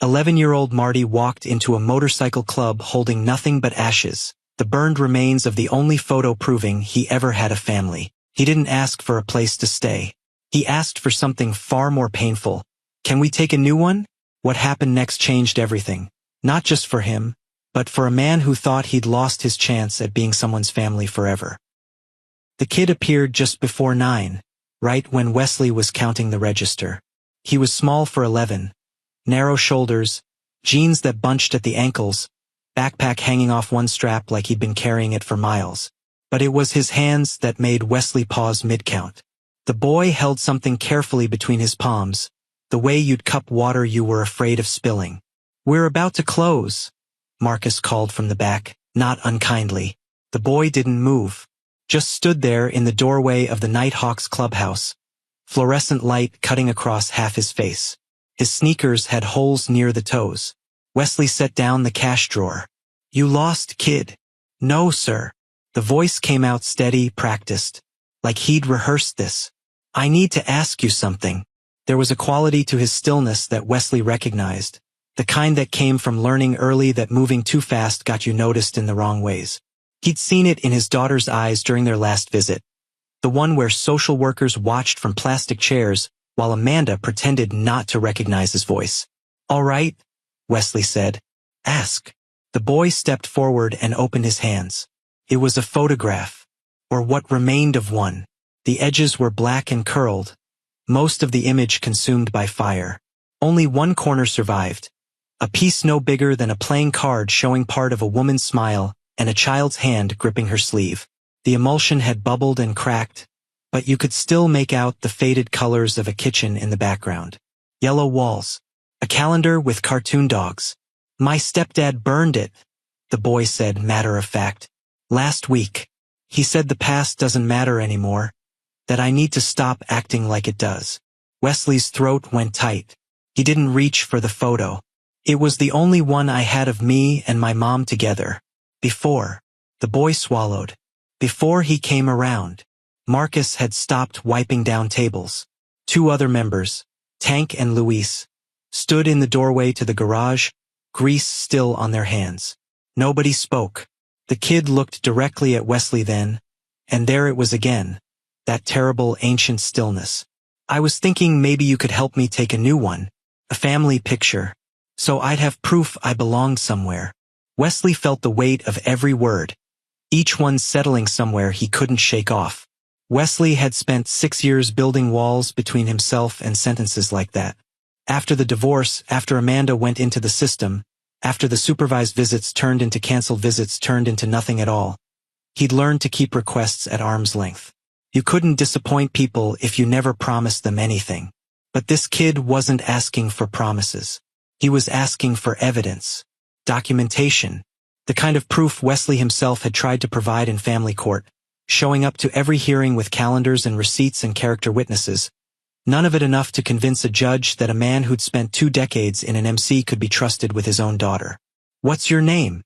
11-year-old Marty walked into a motorcycle club holding nothing but ashes, the burned remains of the only photo proving he ever had a family. He didn't ask for a place to stay. He asked for something far more painful. Can we take a new one? What happened next changed everything. Not just for him, but for a man who thought he'd lost his chance at being someone's family forever. The kid appeared just before 9, right when Wesley was counting the register. He was small for 11. Narrow shoulders, jeans that bunched at the ankles, backpack hanging off one strap like he'd been carrying it for miles. But it was his hands that made Wesley pause mid-count. The boy held something carefully between his palms, the way you'd cup water you were afraid of spilling. "We're about to close," Marcus called from the back, not unkindly. The boy didn't move, just stood there in the doorway of the Nighthawks clubhouse, fluorescent light cutting across half his face. His sneakers had holes near the toes. Wesley set down the cash drawer. "You lost, kid." "No, sir." The voice came out steady, practiced, like he'd rehearsed this. "I need to ask you something." There was a quality to his stillness that Wesley recognized, the kind that came from learning early that moving too fast got you noticed in the wrong ways. He'd seen it in his daughter's eyes during their last visit, the one where social workers watched from plastic chairs while Amanda pretended not to recognize his voice. "All right," Wesley said. "Ask." The boy stepped forward and opened his hands. It was a photograph, or what remained of one. The edges were black and curled, most of the image consumed by fire. Only one corner survived, a piece no bigger than a playing card showing part of a woman's smile and a child's hand gripping her sleeve. The emulsion had bubbled and cracked, but you could still make out the faded colors of a kitchen in the background. Yellow walls. A calendar with cartoon dogs. "My stepdad burned it," the boy said, matter of fact. "Last week. He said the past doesn't matter anymore, that I need to stop acting like it does." Wesley's throat went tight. He didn't reach for the photo. "It was the only one I had of me and my mom together. Before." The boy swallowed. "Before he came around." Marcus had stopped wiping down tables. Two other members, Tank and Luis, stood in the doorway to the garage, grease still on their hands. Nobody spoke. The kid looked directly at Wesley then, and there it was again, that terrible ancient stillness. "I was thinking maybe you could help me take a new one, a family picture, so I'd have proof I belonged somewhere." Wesley felt the weight of every word, each one settling somewhere he couldn't shake off. Wesley had spent 6 years building walls between himself and sentences like that. After the divorce, after Amanda went into the system, after the supervised visits turned into canceled visits turned into nothing at all, he'd learned to keep requests at arm's length. You couldn't disappoint people if you never promised them anything. But this kid wasn't asking for promises. He was asking for evidence, documentation, the kind of proof Wesley himself had tried to provide in family court, showing up to every hearing with calendars and receipts and character witnesses. None of it enough to convince a judge that a man who'd spent 2 decades in an MC could be trusted with his own daughter. "What's your name?"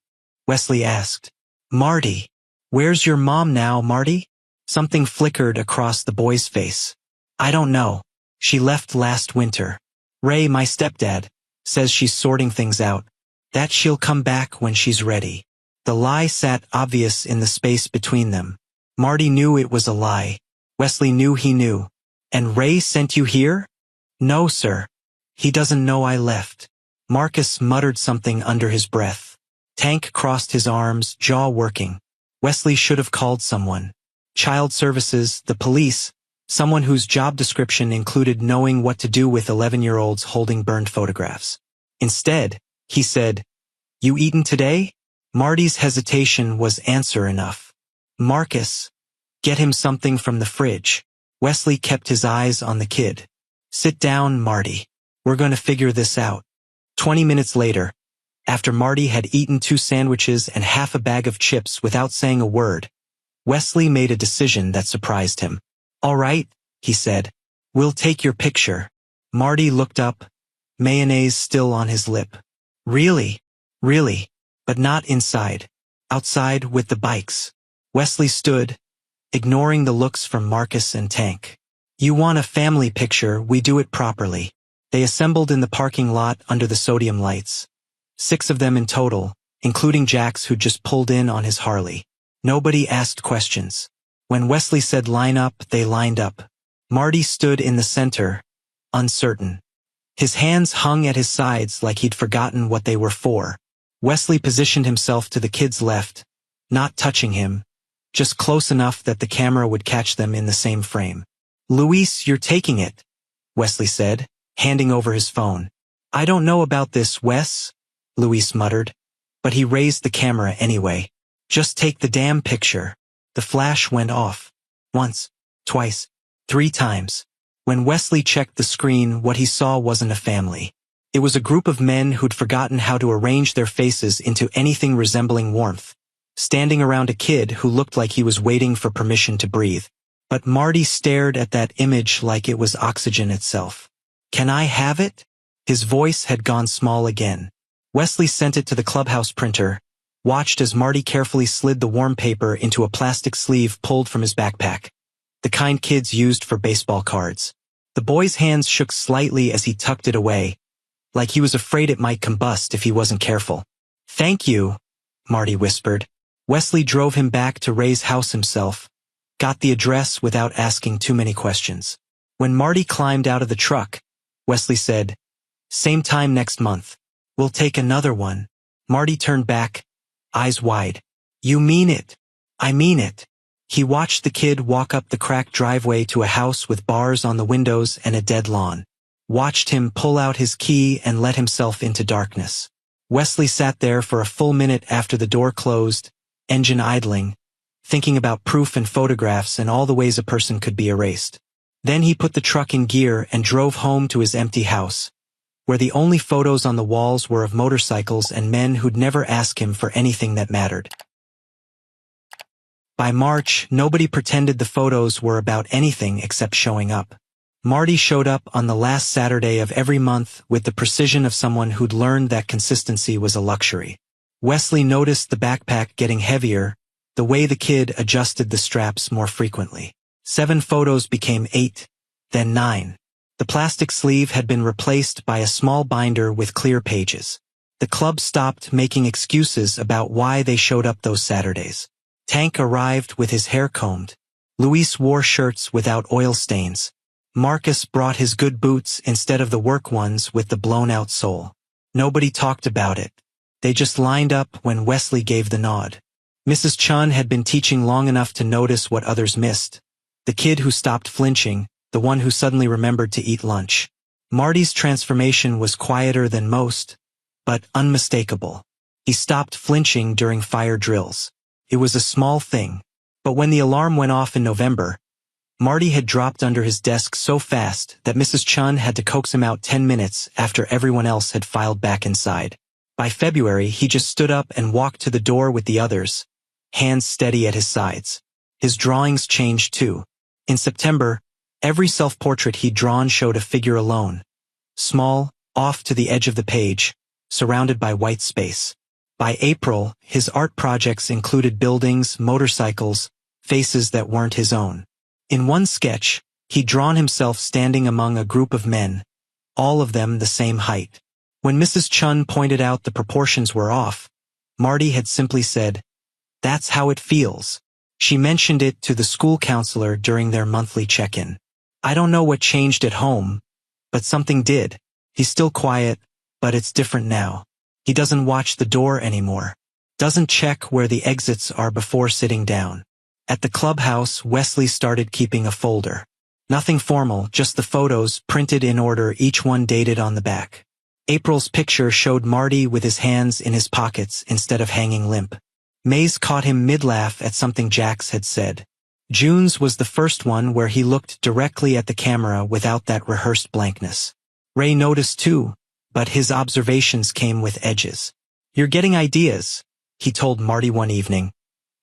Wesley asked. "Marty." "Where's your mom now, Marty?" Something flickered across the boy's face. "I don't know. She left last winter. Ray, my stepdad, says she's sorting things out, that she'll come back when she's ready." The lie sat obvious in the space between them. Marty knew it was a lie. Wesley knew he knew. "And Ray sent you here?" "No, sir. He doesn't know I left." Marcus muttered something under his breath. Tank crossed his arms, jaw working. Wesley should have called someone. Child services, the police, someone whose job description included knowing what to do with 11-year-olds holding burned photographs. Instead, he said, "You eaten today?" Marty's hesitation was answer enough. "Marcus, get him something from the fridge." Wesley kept his eyes on the kid. "Sit down, Marty. We're going to figure this out." 20 minutes later, after Marty had eaten 2 sandwiches and half a bag of chips without saying a word, Wesley made a decision that surprised him. "All right," he said. "We'll take your picture." Marty looked up, mayonnaise still on his lip. "Really? Really? But not inside. Outside with the bikes." Wesley stood, ignoring the looks from Marcus and Tank. "You want a family picture, we do it properly. They assembled in the parking lot under the sodium lights. 6 of them in total, including Jax who'd just pulled in on his Harley. Nobody asked questions. When Wesley said line up, they lined up. Marty stood in the center, uncertain. His hands hung at his sides like he'd forgotten what they were for. Wesley positioned himself to the kid's left, not touching him, just close enough that the camera would catch them in the same frame. "Luis, you're taking it," Wesley said, handing over his phone. "I don't know about this, Wes," Luis muttered, but he raised the camera anyway. "Just take the damn picture." The flash went off. Once, twice, 3 times. When Wesley checked the screen, what he saw wasn't a family. It was a group of men who'd forgotten how to arrange their faces into anything resembling warmth, standing around a kid who looked like he was waiting for permission to breathe. But Marty stared at that image like it was oxygen itself. "Can I have it?" His voice had gone small again. Wesley sent it to the clubhouse printer, watched as Marty carefully slid the warm paper into a plastic sleeve pulled from his backpack, the kind kids used for baseball cards. The boy's hands shook slightly as he tucked it away, like he was afraid it might combust if he wasn't careful. "Thank you," Marty whispered. Wesley drove him back to Ray's house himself, got the address without asking too many questions. When Marty climbed out of the truck, Wesley said, "Same time next month. We'll take another one." Marty turned back, eyes wide. "You mean it?" "I mean it." He watched the kid walk up the cracked driveway to a house with bars on the windows and a dead lawn. Watched him pull out his key and let himself into darkness. Wesley sat there for a full minute after the door closed, engine idling, thinking about proof and photographs and all the ways a person could be erased. Then he put the truck in gear and drove home to his empty house, where the only photos on the walls were of motorcycles and men who'd never ask him for anything that mattered. By March, nobody pretended the photos were about anything except showing up. Marty showed up on the last Saturday of every month with the precision of someone who'd learned that consistency was a luxury. Wesley noticed the backpack getting heavier, the way the kid adjusted the straps more frequently. 7 photos became 8, then 9. The plastic sleeve had been replaced by a small binder with clear pages. The club stopped making excuses about why they showed up those Saturdays. Tank arrived with his hair combed. Luis wore shirts without oil stains. Marcus brought his good boots instead of the work ones with the blown-out sole. Nobody talked about it. They just lined up when Wesley gave the nod. Mrs. Chun had been teaching long enough to notice what others missed. The kid who stopped flinching, the one who suddenly remembered to eat lunch. Marty's transformation was quieter than most, but unmistakable. He stopped flinching during fire drills. It was a small thing, but when the alarm went off in November, Marty had dropped under his desk so fast that Mrs. Chun had to coax him out 10 minutes after everyone else had filed back inside. By February, he just stood up and walked to the door with the others, hands steady at his sides. His drawings changed too. In September, every self-portrait he'd drawn showed a figure alone, small, off to the edge of the page, surrounded by white space. By April, his art projects included buildings, motorcycles, faces that weren't his own. In one sketch, he'd drawn himself standing among a group of men, all of them the same height. When Mrs. Chun pointed out the proportions were off, Marty had simply said, "That's how it feels." She mentioned it to the school counselor during their monthly check-in. "I don't know what changed at home, but something did. He's still quiet, but it's different now. He doesn't watch the door anymore. Doesn't check where the exits are before sitting down." At the clubhouse, Wesley started keeping a folder. Nothing formal, just the photos, printed in order, each one dated on the back. April's picture showed Marty with his hands in his pockets instead of hanging limp. May's caught him mid-laugh at something Jax had said. June's was the first one where he looked directly at the camera without that rehearsed blankness. Ray noticed too, but his observations came with edges. "You're getting ideas," he told Marty one evening,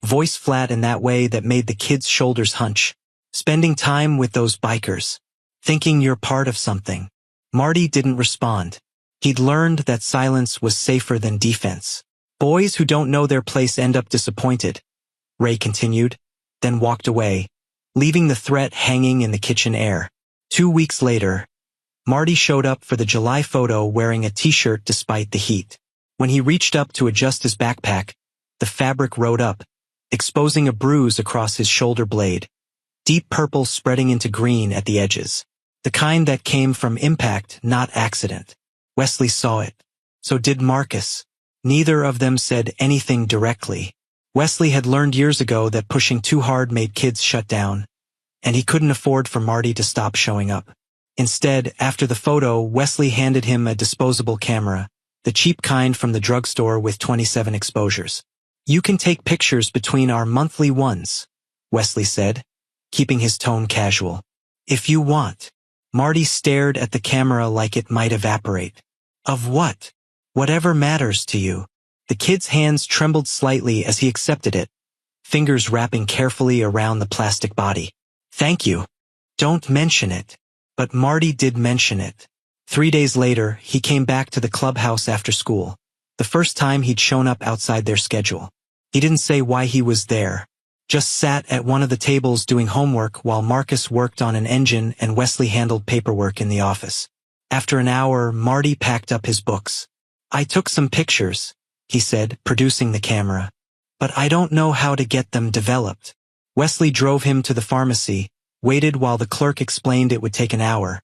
voice flat in that way that made the kid's shoulders hunch. "Spending time with those bikers. Thinking you're part of something." Marty didn't respond. He'd learned that silence was safer than defense. "Boys who don't know their place end up disappointed," Ray continued, then walked away, leaving the threat hanging in the kitchen air. 2 weeks later, Marty showed up for the July photo wearing a t-shirt despite the heat. When he reached up to adjust his backpack, the fabric rode up, exposing a bruise across his shoulder blade, deep purple spreading into green at the edges. The kind that came from impact, not accident. Wesley saw it. So did Marcus. Neither of them said anything directly. Wesley had learned years ago that pushing too hard made kids shut down, and he couldn't afford for Marty to stop showing up. Instead, after the photo, Wesley handed him a disposable camera, the cheap kind from the drugstore with 27 exposures. "You can take pictures between our monthly ones," Wesley said, keeping his tone casual. "If you want." Marty stared at the camera like it might evaporate. "Of what? Whatever matters to you." The kid's hands trembled slightly as he accepted it, fingers wrapping carefully around the plastic body. "Thank you. Don't mention it." But Marty did mention it. 3 days later, he came back to the clubhouse after school, the first time he'd shown up outside their schedule. He didn't say why he was there, just sat at one of the tables doing homework while Marcus worked on an engine and Wesley handled paperwork in the office. After an hour, Marty packed up his books. "I took some pictures," he said, producing the camera, "but I don't know how to get them developed." Wesley drove him to the pharmacy, waited while the clerk explained it would take an hour,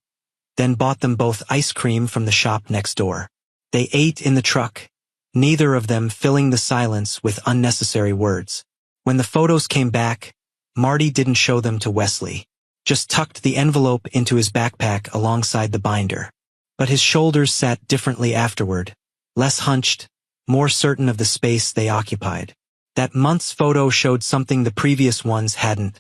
then bought them both ice cream from the shop next door. They ate in the truck, neither of them filling the silence with unnecessary words. When the photos came back, Marty didn't show them to Wesley, just tucked the envelope into his backpack alongside the binder. But his shoulders sat differently afterward, less hunched, more certain of the space they occupied. That month's photo showed something the previous ones hadn't.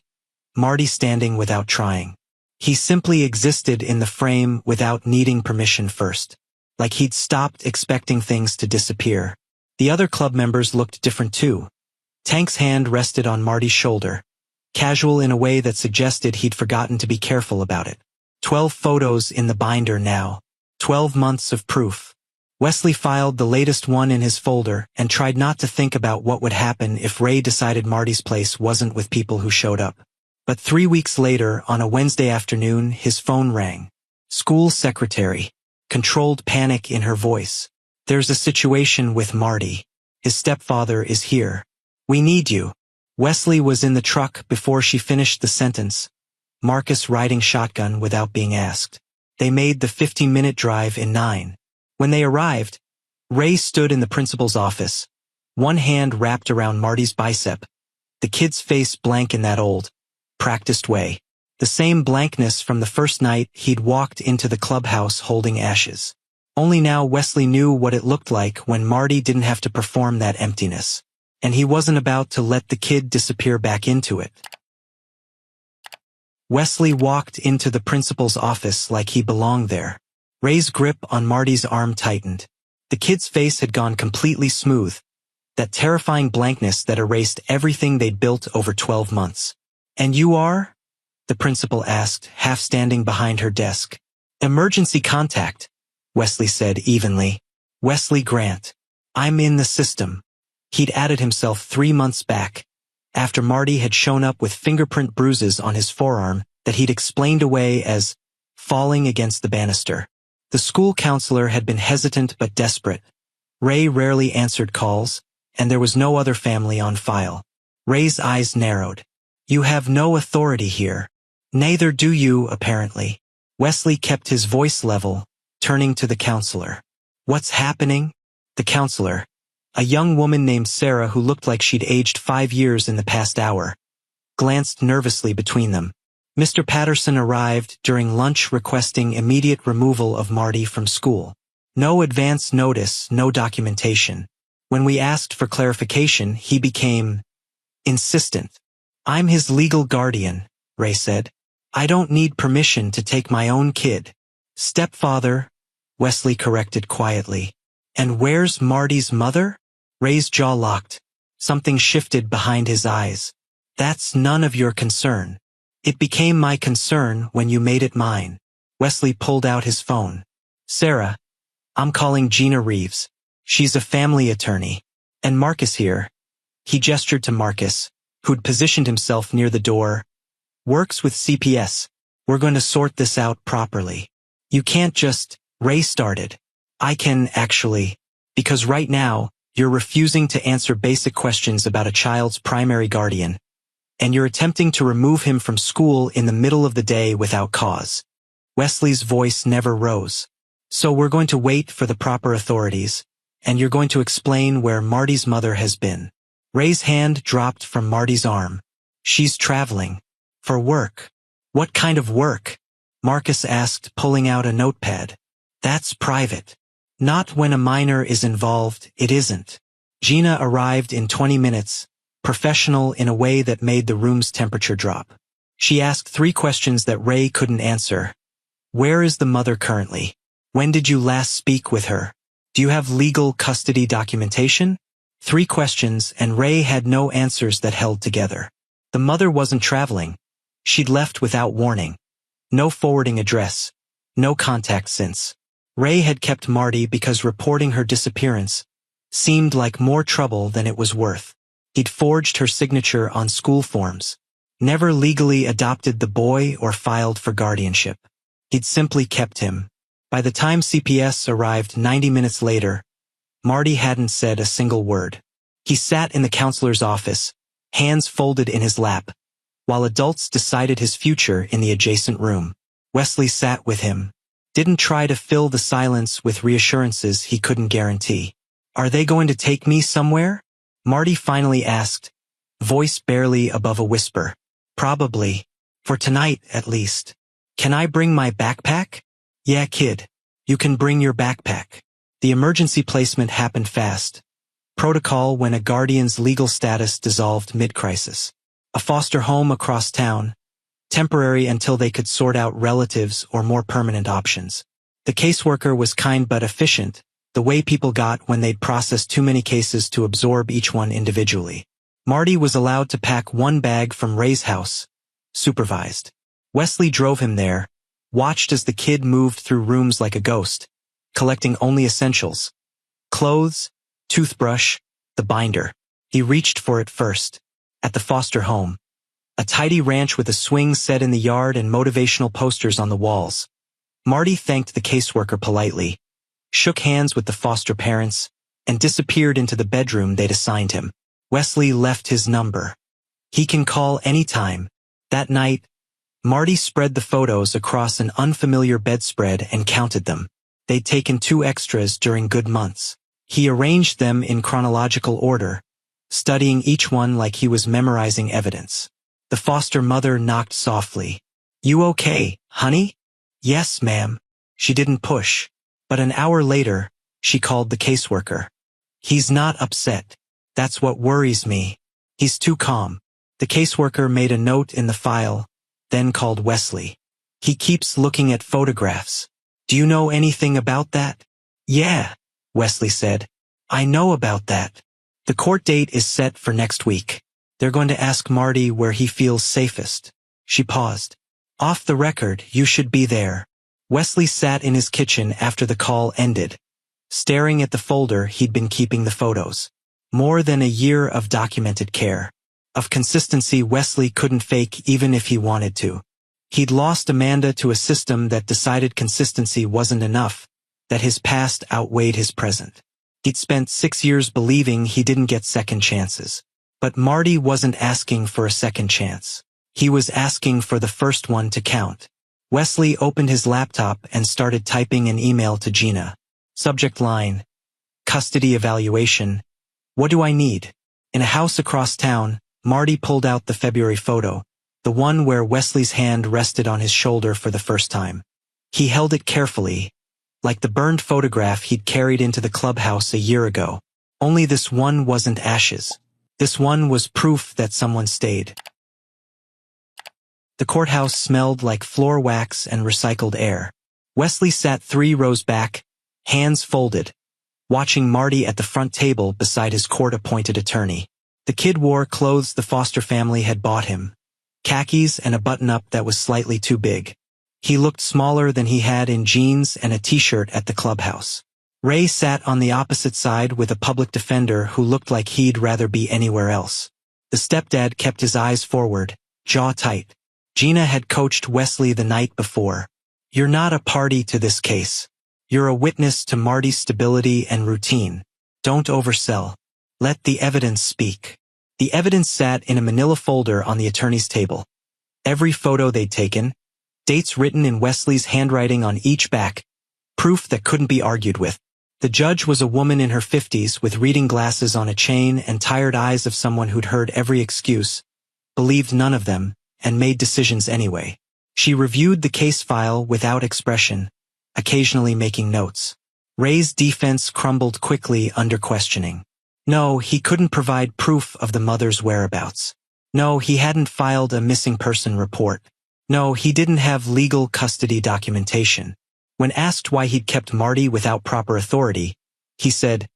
Marty standing without trying. He simply existed in the frame without needing permission first. Like he'd stopped expecting things to disappear. The other club members looked different too. Tank's hand rested on Marty's shoulder, casual in a way that suggested he'd forgotten to be careful about it. 12 photos in the binder now. 12 months of proof. Wesley filed the latest one in his folder and tried not to think about what would happen if Ray decided Marty's place wasn't with people who showed up. But 3 weeks later, on a Wednesday afternoon, his phone rang. School secretary. Controlled panic in her voice. "There's a situation with Marty. His stepfather is here. We need you." Wesley was in the truck before she finished the sentence, Marcus riding shotgun without being asked. They made the 15-minute drive in 9. When they arrived, Ray stood in the principal's office, one hand wrapped around Marty's bicep, the kid's face blank in that old, practiced way. The same blankness from the first night he'd walked into the clubhouse holding ashes. Only now Wesley knew what it looked like when Marty didn't have to perform that emptiness. And he wasn't about to let the kid disappear back into it. Wesley walked into the principal's office like he belonged there. Ray's grip on Marty's arm tightened. The kid's face had gone completely smooth, that terrifying blankness that erased everything they'd built over 12 months. "And you are?" the principal asked, half standing behind her desk. "Emergency contact," Wesley said evenly. "Wesley Grant. I'm in the system." He'd added himself 3 months back, after Marty had shown up with fingerprint bruises on his forearm that he'd explained away as falling against the banister. The school counselor had been hesitant but desperate. Ray rarely answered calls, and there was no other family on file. Ray's eyes narrowed. "You have no authority here. Neither do you, apparently." Wesley kept his voice level, turning to the counselor. "What's happening?" The counselor, a young woman named Sarah who looked like she'd aged 5 years in the past hour, glanced nervously between them. Mr. Patterson arrived during lunch requesting immediate removal of Marty from school. No advance notice, no documentation. When we asked for clarification, he became insistent. "I'm his legal guardian," Ray said. "I don't need permission to take my own kid." "Stepfather," Wesley corrected quietly. "And where's Marty's mother?" Ray's jaw locked. Something shifted behind his eyes. "That's none of your concern." "It became my concern when you made it mine." Wesley pulled out his phone. "Sarah, I'm calling Gina Reeves. She's a family attorney. And Marcus here." He gestured to Marcus, who'd positioned himself near the door. "Works with CPS. We're going to sort this out properly." You can't just, Ray started. I can, actually. Because right now, you're refusing to answer basic questions about a child's primary guardian, and you're attempting to remove him from school in the middle of the day without cause. Wesley's voice never rose. So we're going to wait for the proper authorities, and you're going to explain where Marty's mother has been. Ray's hand dropped from Marty's arm. She's traveling. For work. What kind of work? Marcus asked, pulling out a notepad. That's private. Not when a minor is involved, it isn't. Gina arrived in 20 minutes, professional in a way that made the room's temperature drop. She asked 3 questions that Ray couldn't answer. Where is the mother currently? When did you last speak with her? Do you have legal custody documentation? 3 questions, and Ray had no answers that held together. The mother wasn't traveling. She'd left without warning. No forwarding address. No contact since. Ray had kept Marty because reporting her disappearance seemed like more trouble than it was worth. He'd forged her signature on school forms, never legally adopted the boy or filed for guardianship. He'd simply kept him. By the time CPS arrived 90 minutes later, Marty hadn't said a single word. He sat in the counselor's office, hands folded in his lap, while adults decided his future in the adjacent room. Wesley sat with him. Didn't try to fill the silence with reassurances he couldn't guarantee. Are they going to take me somewhere? Marty finally asked, voice barely above a whisper. Probably. For tonight, at least. Can I bring my backpack? Yeah, kid. You can bring your backpack. The emergency placement happened fast. Protocol when a guardian's legal status dissolved mid-crisis. A foster home across town. Temporary until they could sort out relatives or more permanent options. The caseworker was kind but efficient, the way people got when they'd processed too many cases to absorb each one individually. Marty was allowed to pack 1 bag from Ray's house, supervised. Wesley drove him there, watched as the kid moved through rooms like a ghost, collecting only essentials. Clothes, toothbrush, the binder. He reached for it first. At the foster home. A tidy ranch with a swing set in the yard and motivational posters on the walls. Marty thanked the caseworker politely, shook hands with the foster parents, and disappeared into the bedroom they'd assigned him. Wesley left his number. He can call anytime. That night, Marty spread the photos across an unfamiliar bedspread and counted them. They'd taken 2 extras during good months. He arranged them in chronological order, studying each one like he was memorizing evidence. The foster mother knocked softly. You okay, honey? Yes, ma'am. She didn't push. But an hour later, she called the caseworker. He's not upset. That's what worries me. He's too calm. The caseworker made a note in the file, then called Wesley. He keeps looking at photographs. Do you know anything about that? Yeah, Wesley said. I know about that. The court date is set for next week. They're going to ask Marty where he feels safest. She paused. Off the record, you should be there. Wesley sat in his kitchen after the call ended, staring at the folder he'd been keeping the photos. More than a year of documented care. Of consistency Wesley couldn't fake even if he wanted to. He'd lost Amanda to a system that decided consistency wasn't enough, that his past outweighed his present. He'd spent 6 years believing he didn't get second chances. But Marty wasn't asking for a second chance. He was asking for the first one to count. Wesley opened his laptop and started typing an email to Gina. Subject line: Custody evaluation. What do I need? In a house across town, Marty pulled out the February photo, the one where Wesley's hand rested on his shoulder for the first time. He held it carefully, like the burned photograph he'd carried into the clubhouse a year ago. Only this one wasn't ashes. This one was proof that someone stayed. The courthouse smelled like floor wax and recycled air. Wesley sat 3 rows back, hands folded, watching Marty at the front table beside his court-appointed attorney. The kid wore clothes the foster family had bought him, khakis and a button-up that was slightly too big. He looked smaller than he had in jeans and a t-shirt at the clubhouse. Ray sat on the opposite side with a public defender who looked like he'd rather be anywhere else. The stepdad kept his eyes forward, jaw tight. Gina had coached Wesley the night before. You're not a party to this case. You're a witness to Marty's stability and routine. Don't oversell. Let the evidence speak. The evidence sat in a manila folder on the attorney's table. Every photo they'd taken, dates written in Wesley's handwriting on each back, proof that couldn't be argued with. The judge was a woman in her 50s with reading glasses on a chain and tired eyes of someone who'd heard every excuse, believed none of them, and made decisions anyway. She reviewed the case file without expression, occasionally making notes. Ray's defense crumbled quickly under questioning. No, he couldn't provide proof of the mother's whereabouts. No, he hadn't filed a missing person report. No, he didn't have legal custody documentation. When asked why he'd kept Marty without proper authority, he said,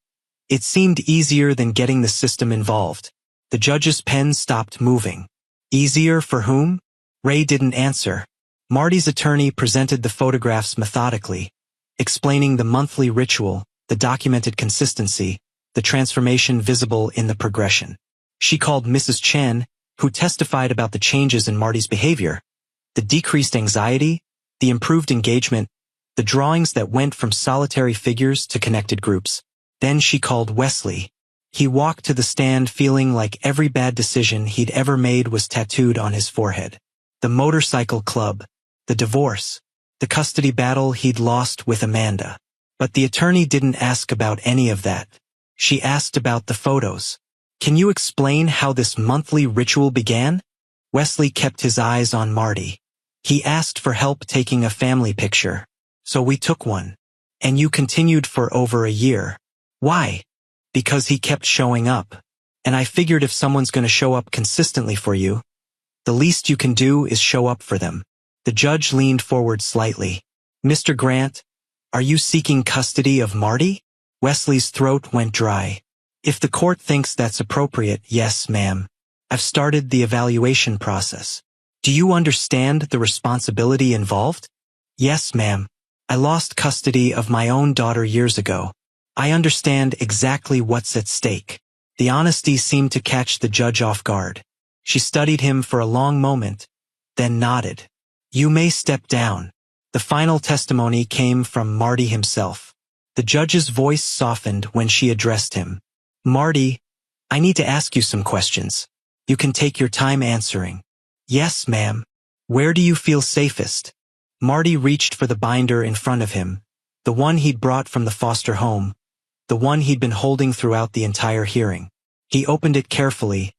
"It seemed easier than getting the system involved." The judge's pen stopped moving. Easier for whom? Ray didn't answer. Marty's attorney presented the photographs methodically, explaining the monthly ritual, the documented consistency, the transformation visible in the progression. She called Mrs. Chen, who testified about the changes in Marty's behavior, the decreased anxiety, the improved engagement, the drawings that went from solitary figures to connected groups. Then she called Wesley. He walked to the stand feeling like every bad decision he'd ever made was tattooed on his forehead. The motorcycle club, the divorce, the custody battle he'd lost with Amanda. But the attorney didn't ask about any of that. She asked about the photos. "Can you explain how this monthly ritual began?" Wesley kept his eyes on Marty. He asked for help taking a family picture. "So we took one. And you continued for over a year. Why?" "Because he kept showing up. And I figured if someone's going to show up consistently for you, the least you can do is show up for them." The judge leaned forward slightly. "Mr. Grant, are you seeking custody of Marty?" Wesley's throat went dry. "If the court thinks that's appropriate, yes, ma'am. I've started the evaluation process. Do you understand the responsibility involved?" "Yes, ma'am. I lost custody of my own daughter years ago. I understand exactly what's at stake." The honesty seemed to catch the judge off guard. She studied him for a long moment, then nodded. "You may step down." The final testimony came from Marty himself. The judge's voice softened when she addressed him. "Marty, I need to ask you some questions. You can take your time answering." "Yes, ma'am." "Where do you feel safest?" Marty reached for the binder in front of him, the one he'd brought from the foster home, the one he'd been holding throughout the entire hearing. He opened it carefully,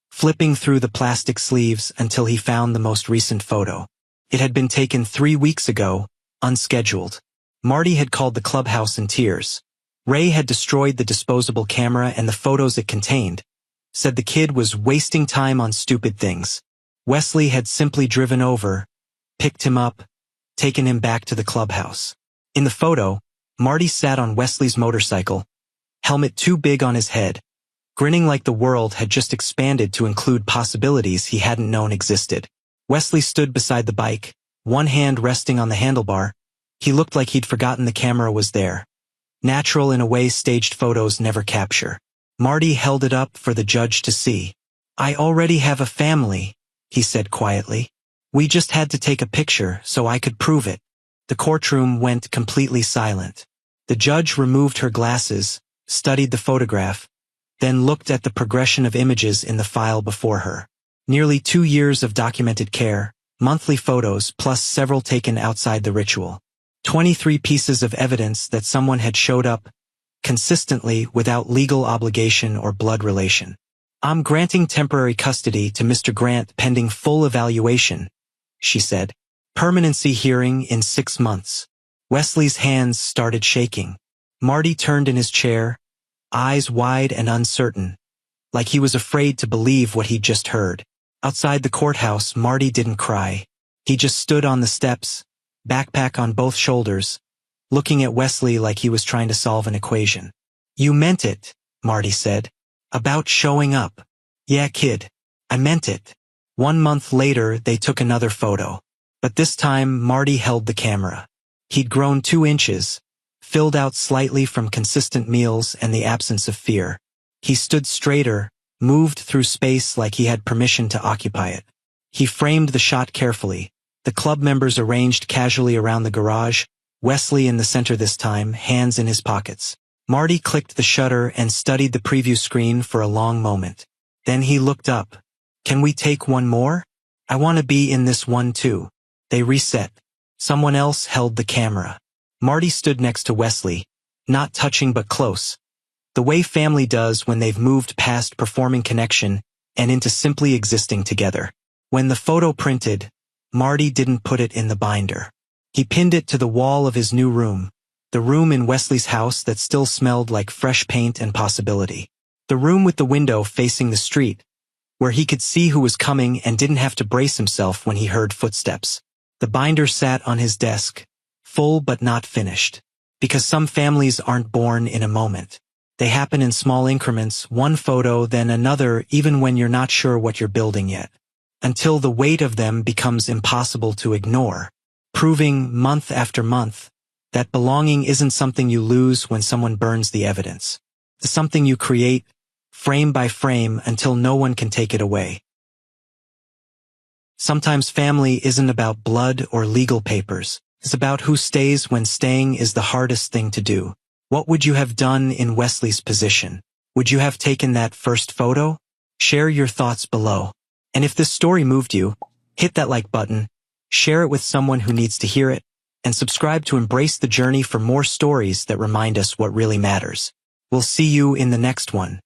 flipping through the plastic sleeves until he found the most recent photo. It had been taken 3 weeks ago, unscheduled. Marty had called the clubhouse in tears. Ray had destroyed the disposable camera and the photos it contained, said the kid was wasting time on stupid things. Wesley had simply driven over, picked him up, taken him back to the clubhouse. In the photo, Marty sat on Wesley's motorcycle, helmet too big on his head, grinning like the world had just expanded to include possibilities he hadn't known existed. Wesley stood beside the bike, one hand resting on the handlebar. He looked like he'd forgotten the camera was there. Natural in a way staged photos never capture. Marty held it up for the judge to see. "I already have a family," he said quietly. "We just had to take a picture so I could prove it." The courtroom went completely silent. The judge removed her glasses, studied the photograph, then looked at the progression of images in the file before her. Nearly 2 years of documented care, monthly photos plus several taken outside the ritual. 23 pieces of evidence that someone had showed up consistently without legal obligation or blood relation. "I'm granting temporary custody to Mr. Grant pending full evaluation," she said. "Permanency hearing in 6 months." Wesley's hands started shaking. Marty turned in his chair, eyes wide and uncertain, like he was afraid to believe what he'd just heard. Outside the courthouse, Marty didn't cry. He just stood on the steps, backpack on both shoulders, looking at Wesley like he was trying to solve an equation. "You meant it," Marty said. "About showing up." "Yeah, kid. I meant it." 1 month later, they took another photo. But this time, Marty held the camera. He'd grown 2 inches, filled out slightly from consistent meals and the absence of fear. He stood straighter, moved through space like he had permission to occupy it. He framed the shot carefully, The club members arranged casually around the garage, Wesley in the center this time, hands in his pockets. Marty clicked the shutter and studied the preview screen for a long moment. Then he looked up. Can we take one more? I want to be in this one too. They reset. Someone else held the camera. Marty stood next to Wesley, not touching but close. The way family does when they've moved past performing connection and into simply existing together. When the photo printed, Marty didn't put it in the binder. He pinned it to the wall of his new room, the room in Wesley's house that still smelled like fresh paint and possibility. The room with the window facing the street, where he could see who was coming and didn't have to brace himself when he heard footsteps. The binder sat on his desk, full but not finished. Because some families aren't born in a moment. They happen in small increments, one photo, then another, even when you're not sure what you're building yet. Until the weight of them becomes impossible to ignore, proving month after month that belonging isn't something you lose when someone burns the evidence. It's something you create, frame by frame, until no one can take it away. Sometimes family isn't about blood or legal papers. It's about who stays when staying is the hardest thing to do. What would you have done in Wesley's position? Would you have taken that first photo? Share your thoughts below. And if this story moved you, hit that like button, share it with someone who needs to hear it, and subscribe to Embrace the Journey for more stories that remind us what really matters. We'll see you in the next one.